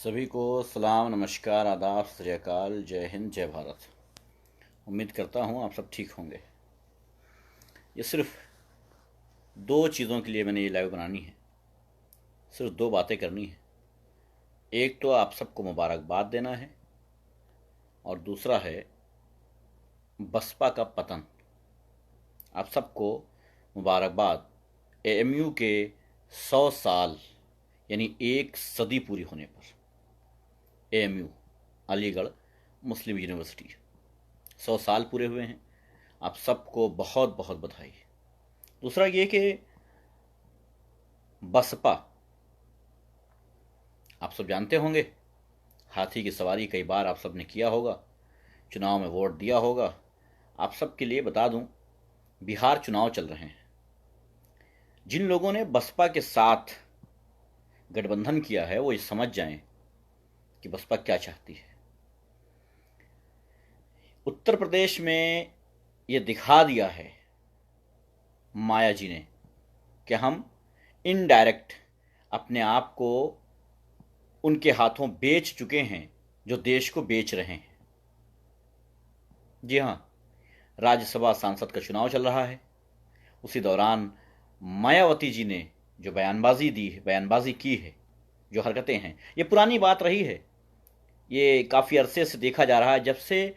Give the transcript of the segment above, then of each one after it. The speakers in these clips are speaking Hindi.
सभी को सलाम, नमस्कार, आदाब, सत श्री अकाल, जय हिंद, जय भारत। उम्मीद करता हूँ आप सब ठीक होंगे। ये सिर्फ दो चीज़ों के लिए मैंने ये लाइव बनानी है, सिर्फ दो बातें करनी है। एक तो आप सबको मुबारकबाद देना है और दूसरा है बसपा का पतन। आप सबको मुबारकबाद एएमयू के 100 साल यानी एक सदी पूरी होने पर। एएमयू अलीगढ़ मुस्लिम यूनिवर्सिटी 100 साल पूरे हुए हैं। आप सबको बहुत बहुत बधाई। दूसरा ये कि बसपा, आप सब जानते होंगे, हाथी की सवारी कई बार आप सब ने किया होगा, चुनाव में वोट दिया होगा। आप सब के लिए बता दूं, बिहार चुनाव चल रहे हैं। जिन लोगों ने बसपा के साथ गठबंधन किया है वो ये समझ जाएं कि बसपा क्या चाहती है। उत्तर प्रदेश में ये दिखा दिया है माया जी ने कि हम इनडायरेक्ट अपने आप को उनके हाथों बेच चुके हैं जो देश को बेच रहे हैं। जी हाँ, राज्यसभा सांसद का चुनाव चल रहा है। उसी दौरान मायावती जी ने जो बयानबाजी की है, जो हरकतें हैं, ये पुरानी बात रही है। ये काफ़ी अरसे से देखा जा रहा है। जब से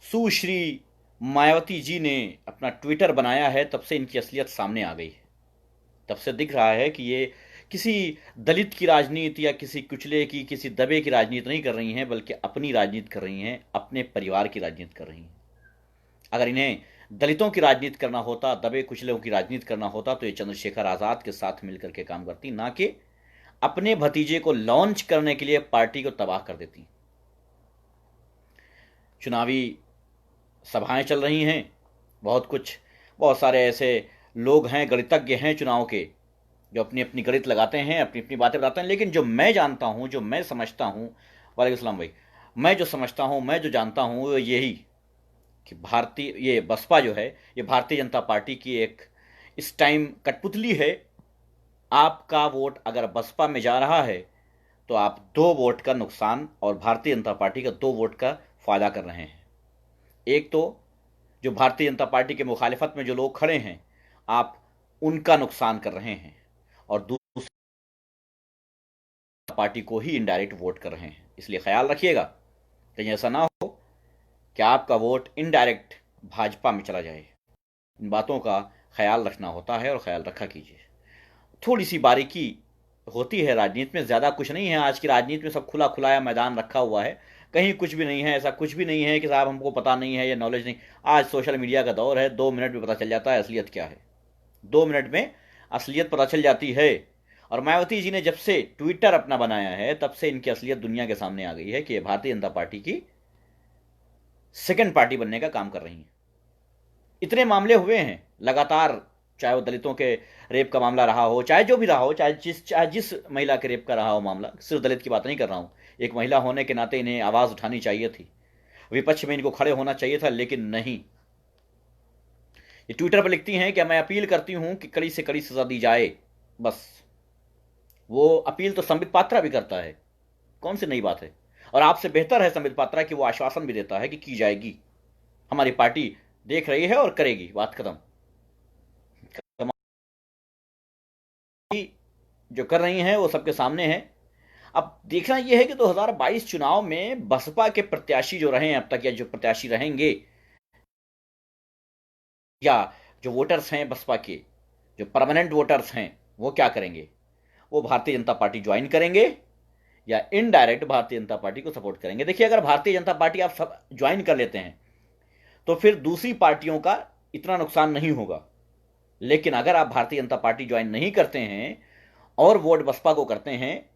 सुश्री मायावती जी ने अपना ट्विटर बनाया है तब से इनकी असलियत सामने आ गई है। तब से दिख रहा है कि ये किसी दलित की राजनीति या किसी कुचले की, किसी दबे की राजनीति नहीं कर रही हैं, बल्कि अपनी राजनीति कर रही हैं, अपने परिवार की राजनीति कर रही हैं। अगर इन्हें दलितों की राजनीति करना होता, दबे कुचलों की राजनीति करना होता, तो ये चंद्रशेखर आज़ाद के साथ मिलकर के काम करती, ना कि अपने भतीजे को लॉन्च करने के लिए पार्टी को तबाह कर देती। चुनावी सभाएं चल रही हैं, बहुत सारे ऐसे लोग हैं, गणितज्ञ हैं चुनाव के, जो अपनी अपनी गणित लगाते हैं, अपनी अपनी बातें बताते हैं। लेकिन जो मैं जानता हूं, जो मैं समझता हूं, वालेकुम सलाम भाई, मैं जो समझता हूं, मैं जो जानता हूं, वो यही कि ये बसपा जो है, ये भारतीय जनता पार्टी की एक इस टाइम कठपुतली है। आपका वोट अगर बसपा में जा रहा है तो आप 2 वोट का नुकसान और भारतीय जनता पार्टी का 2 वोट का फायदा कर रहे हैं। एक तो जो भारतीय जनता पार्टी के मुखालिफत में जो लोग खड़े हैं, आप उनका नुकसान कर रहे हैं, और दूसरी पार्टी को ही इनडायरेक्ट वोट कर रहे हैं। इसलिए ख्याल रखिएगा कहीं ऐसा ना हो कि आपका वोट इनडायरेक्ट भाजपा में चला जाए। इन बातों का ख्याल रखना होता है और ख्याल रखा कीजिए। थोड़ी सी बारीकी होती है राजनीति में, ज़्यादा कुछ नहीं है। आज की राजनीति में सब खुला खुलाया मैदान रखा हुआ है, कहीं कुछ भी नहीं है। ऐसा कुछ भी नहीं है कि साहब हमको पता नहीं है या नॉलेज नहीं। आज सोशल मीडिया का दौर है, 2 मिनट में पता चल जाता है असलियत क्या है। 2 मिनट में असलियत पता चल जाती है। और मायावती जी ने जब से ट्विटर अपना बनाया है तब से इनकी असलियत दुनिया के सामने आ गई है कि ये भारतीय जनता पार्टी की सेकंड पार्टी बनने का काम कर रही है। इतने मामले हुए हैं लगातार, चाहे वो दलितों के रेप का मामला रहा हो, चाहे जो भी रहा हो, चाहे जिस महिला के रेप का रहा हो मामला। सिर्फ दलित की बात नहीं कर रहा हूं। एक महिला होने के नाते इन्हें आवाज उठानी चाहिए थी, विपक्ष में इनको खड़े होना चाहिए था, लेकिन नहीं। ये ट्विटर पर लिखती हैं कि मैं अपील करती हूं कि कड़ी से कड़ी सजा दी जाए। बस वो अपील तो संबित पात्रा भी करता है, कौन सी नई बात है। और आपसे बेहतर है संबित पात्रा कि वो आश्वासन भी देता है कि की जाएगी, हमारी पार्टी देख रही है और करेगी, बात खत्म। जो कर रही हैं वो सबके सामने है। अब देखना यह है कि 2022 चुनाव में बसपा के प्रत्याशी जो रहे हैं अब तक, या जो प्रत्याशी रहेंगे, या जो वोटर्स हैं बसपा के, जो परमानेंट वोटर्स हैं, वो क्या करेंगे। वो भारतीय जनता पार्टी ज्वाइन करेंगे या इनडायरेक्ट भारतीय जनता पार्टी को सपोर्ट करेंगे। देखिए, अगर भारतीय जनता पार्टी आप सब ज्वाइन कर लेते हैं तो फिर दूसरी पार्टियों का इतना नुकसान नहीं होगा। लेकिन अगर आप भारतीय जनता पार्टी ज्वाइन नहीं करते हैं और वोट बसपा को करते हैं,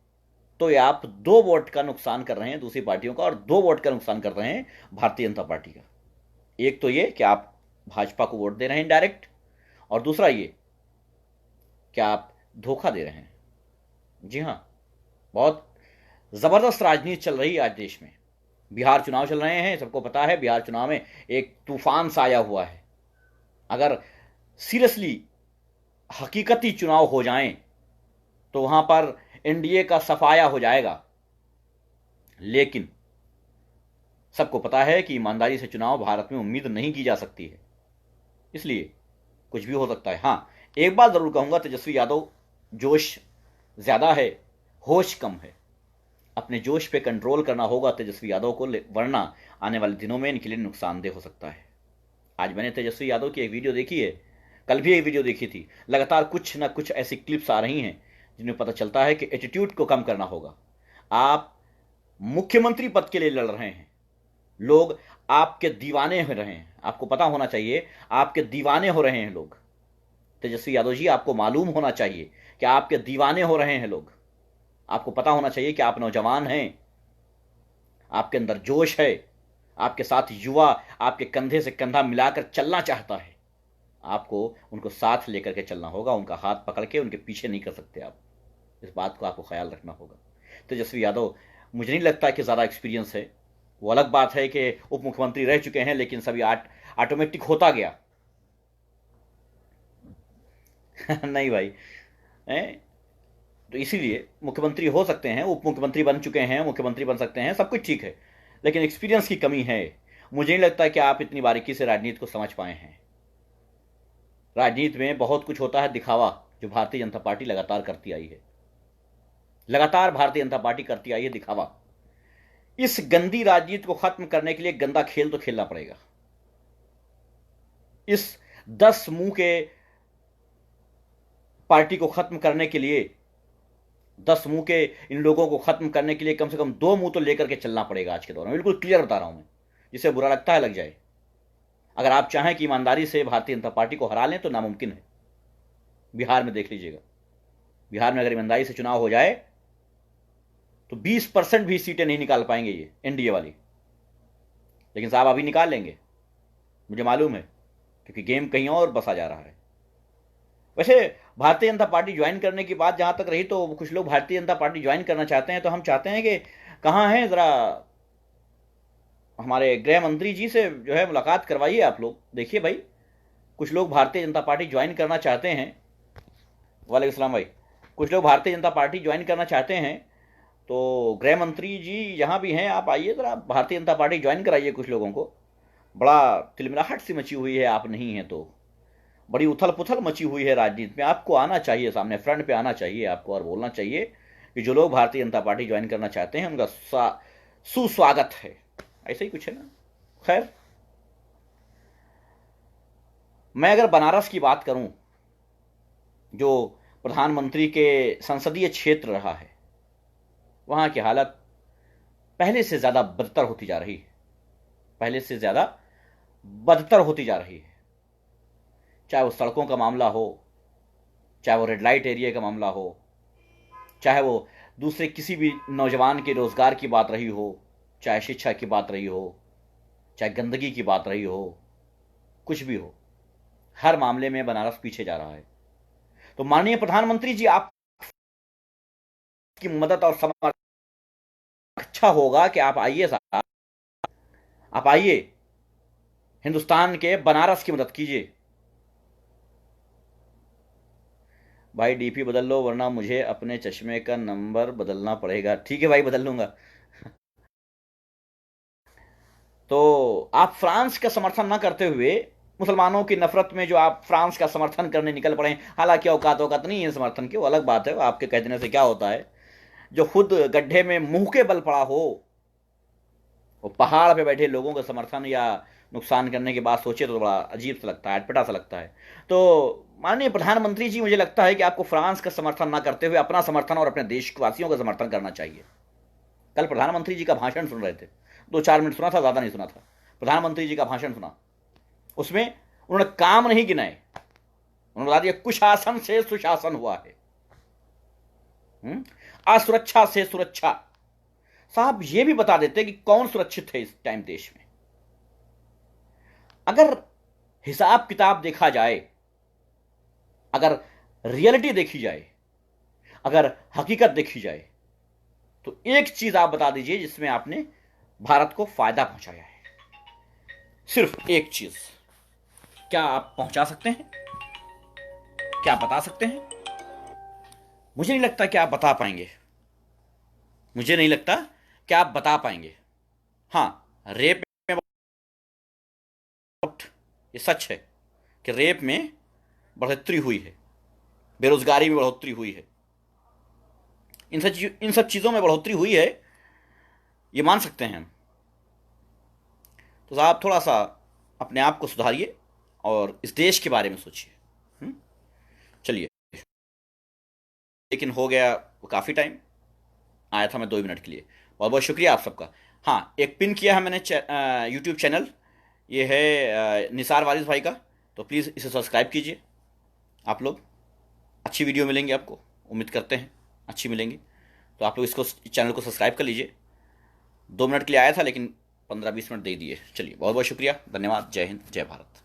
तो ये आप 2 वोट का नुकसान कर रहे हैं दूसरी पार्टियों का, और 2 वोट का नुकसान कर रहे हैं भारतीय जनता पार्टी का। एक तो ये कि आप भाजपा को वोट दे रहे हैं डायरेक्ट, और दूसरा ये कि आप धोखा दे रहे हैं। जी हाँ, बहुत जबरदस्त राजनीति चल रही है आज देश में। बिहार चुनाव चल रहे हैं, सबको पता है बिहार चुनाव में एक तूफान सा आया हुआ है। अगर सीरियसली हकीकती चुनाव हो जाएं तो वहां पर एनडीए का सफाया हो जाएगा। लेकिन सबको पता है कि ईमानदारी से चुनाव भारत में उम्मीद नहीं की जा सकती है, इसलिए कुछ भी हो सकता है। हाँ, एक बात जरूर कहूंगा, तेजस्वी यादव जोश ज्यादा है, होश कम है। अपने जोश पे कंट्रोल करना होगा तेजस्वी यादव को, वरना आने वाले दिनों में इनके लिए नुकसानदेह हो सकता है। आज मैंने तेजस्वी यादव की एक वीडियो देखी है, कल भी एक वीडियो देखी थी। लगातार कुछ ना कुछ ऐसी क्लिप्स आ रही हैं जिनमें पता चलता है कि एटीट्यूड को कम करना होगा। आप मुख्यमंत्री पद के लिए लड़ रहे हैं, लोग आपके दीवाने हो रहे हैं, आपको पता होना चाहिए आपके दीवाने हो रहे हैं लोग। तेजस्वी यादव जी, आपको मालूम होना चाहिए कि आपके दीवाने हो रहे हैं लोग। आपको पता होना चाहिए कि आप नौजवान हैं, आपके अंदर जोश है, आपके साथ युवा आपके कंधे से कंधा मिलाकर चलना चाहता है। आपको उनको साथ लेकर के चलना होगा, उनका हाथ पकड़ के उनके पीछे नहीं कर सकते आप। इस बात को आपको ख्याल रखना होगा। तेजस्वी यादव, मुझे नहीं लगता कि ज़्यादा एक्सपीरियंस है। वो अलग बात है कि उप मुख्यमंत्री रह चुके हैं, लेकिन सभी ऑटोमेटिक होता गया। नहीं भाई, तो इसीलिए मुख्यमंत्री हो सकते हैं, उप मुख्यमंत्री बन चुके हैं, मुख्यमंत्री बन सकते हैं, सब कुछ ठीक है, लेकिन एक्सपीरियंस की कमी है। मुझे नहीं लगता कि आप इतनी बारीकी से राजनीति को समझ पाए हैं। राजनीति में बहुत कुछ होता है दिखावा, जो भारतीय जनता पार्टी लगातार करती आई है। लगातार भारतीय जनता पार्टी करती आई है दिखावा। इस गंदी राजनीति को खत्म करने के लिए गंदा खेल तो खेलना पड़ेगा। इस 10 मुंह के पार्टी को खत्म करने के लिए, 10 मुंह के इन लोगों को खत्म करने के लिए कम से कम 2 मुंह तो लेकर के चलना पड़ेगा आज के दौर में। बिल्कुल क्लियर बता रहा हूं मैं, जिसे बुरा लगता है लग जाए। अगर आप चाहें कि ईमानदारी से भारतीय जनता पार्टी को हरा लें तो नामुमकिन है। बिहार में देख लीजिएगा, बिहार में अगर ईमानदारी से चुनाव हो जाए तो 20% भी सीटें नहीं निकाल पाएंगे ये एनडीए वाली। लेकिन साहब अभी निकाल लेंगे, मुझे मालूम है, क्योंकि गेम कहीं और बसा जा रहा है। वैसे भारतीय जनता पार्टी ज्वाइन करने की बात जहां तक रही, तो कुछ लोग भारतीय जनता पार्टी ज्वाइन करना चाहते हैं, तो हम चाहते हैं कि कहाँ हैं, जरा हमारे गृह मंत्री जी से जो है मुलाकात करवाइए आप लोग। देखिए भाई, कुछ लोग भारतीय जनता पार्टी ज्वाइन करना चाहते हैं। वालेकुम सलाम भाई। कुछ लोग भारतीय जनता पार्टी ज्वाइन करना चाहते हैं, तो गृह मंत्री जी यहाँ भी हैं, आप आइए जरा भारतीय जनता पार्टी ज्वाइन कराइए कुछ लोगों को। बड़ा तिलमिलाहट सी मची हुई है, आप नहीं हैं तो बड़ी उथल पुथल मची हुई है राजनीति में। आपको आना चाहिए सामने, फ्रंट पे आना चाहिए आपको, और बोलना चाहिए कि जो लोग भारतीय जनता पार्टी ज्वाइन करना चाहते हैं उनका सुस्वागत है। ऐसा ही कुछ है ना। खैर, मैं अगर बनारस की बात करूं, जो प्रधानमंत्री के संसदीय क्षेत्र रहा है, वहां की हालत पहले से ज्यादा बदतर होती जा रही है। पहले से ज्यादा बदतर होती जा रही है। चाहे वो सड़कों का मामला हो, चाहे वो रेड लाइट एरिया का मामला हो, चाहे वो दूसरे किसी भी नौजवान के रोजगार की बात रही हो, चाहे शिक्षा की बात रही हो, चाहे गंदगी की बात रही हो, कुछ भी हो, हर मामले में बनारस पीछे जा रहा है। तो माननीय प्रधानमंत्री जी, आपकी मदद और समर्थन अच्छा होगा कि आप आइए साहब, आप आइए, हिंदुस्तान के बनारस की मदद कीजिए। भाई डीपी बदल लो, वरना मुझे अपने चश्मे का नंबर बदलना पड़ेगा। ठीक है भाई, बदल लूंगा। तो आप फ्रांस का समर्थन ना करते हुए, मुसलमानों की नफरत में जो आप फ्रांस का समर्थन करने निकल पड़े, हालांकि औकात नहीं है समर्थन की, वो अलग बात है। आपके कह देने से क्या होता है, जो खुद गड्ढे में मुंह के बल पड़ा हो, वो पहाड़ पे बैठे लोगों का समर्थन या नुकसान करने की बात सोचे तो बड़ा अजीब सा लगता है, अटपटा सा लगता है। तो माननीय प्रधानमंत्री जी, मुझे लगता है कि आपको फ्रांस का समर्थन ना करते हुए अपना समर्थन और अपने देशवासियों का समर्थन करना चाहिए। कल प्रधानमंत्री जी का भाषण सुन रहे थे, 2-4 मिनट सुना था, ज़्यादा नहीं सुना था। प्रधानमंत्री जी का भाषण सुना, उसमें उन्होंने काम नहीं गिनाए, उन्होंने बता दिया कुशासन से सुशासन हुआ है, असुरक्षा से सुरक्षा। साहब ये भी बता देते कि कौन सुरक्षित है इस टाइम देश में। अगर हिसाब किताब देखा जाए, अगर रियलिटी देखी जाए, अगर हकीकत देखी जाए, तो एक चीज आप बता दीजिए जिसमें आपने भारत को फायदा पहुंचाया है। सिर्फ एक चीज, क्या आप पहुंचा सकते हैं? क्या बता सकते हैं? मुझे नहीं लगता कि आप बता पाएंगे। मुझे नहीं लगता क्या आप बता पाएंगे? हाँ, रेप में ये सच है कि रेप में बढ़ोतरी हुई है, बेरोजगारी में बढ़ोतरी हुई है, इन सब चीज़ों में बढ़ोतरी हुई है, ये मान सकते हैं हम। तो आप थोड़ा सा अपने आप को सुधारिए और इस देश के बारे में सोचिए। चलिए, लेकिन हो गया वो काफ़ी टाइम, आया था मैं 2 मिनट के लिए। बहुत बहुत शुक्रिया आप सबका। हाँ, एक पिन किया है मैंने यूट्यूब चैनल, ये है निसार वारिस भाई का, तो प्लीज़ इसे सब्सक्राइब कीजिए। आप लोग अच्छी वीडियो मिलेंगी आपको, उम्मीद करते हैं अच्छी मिलेंगी, तो आप लोग इसको चैनल को सब्सक्राइब कर लीजिए। 2 मिनट के लिए आया था लेकिन 15-20 मिनट दे दिए। चलिए, बहुत बहुत शुक्रिया, धन्यवाद, जय हिंद, जय भारत।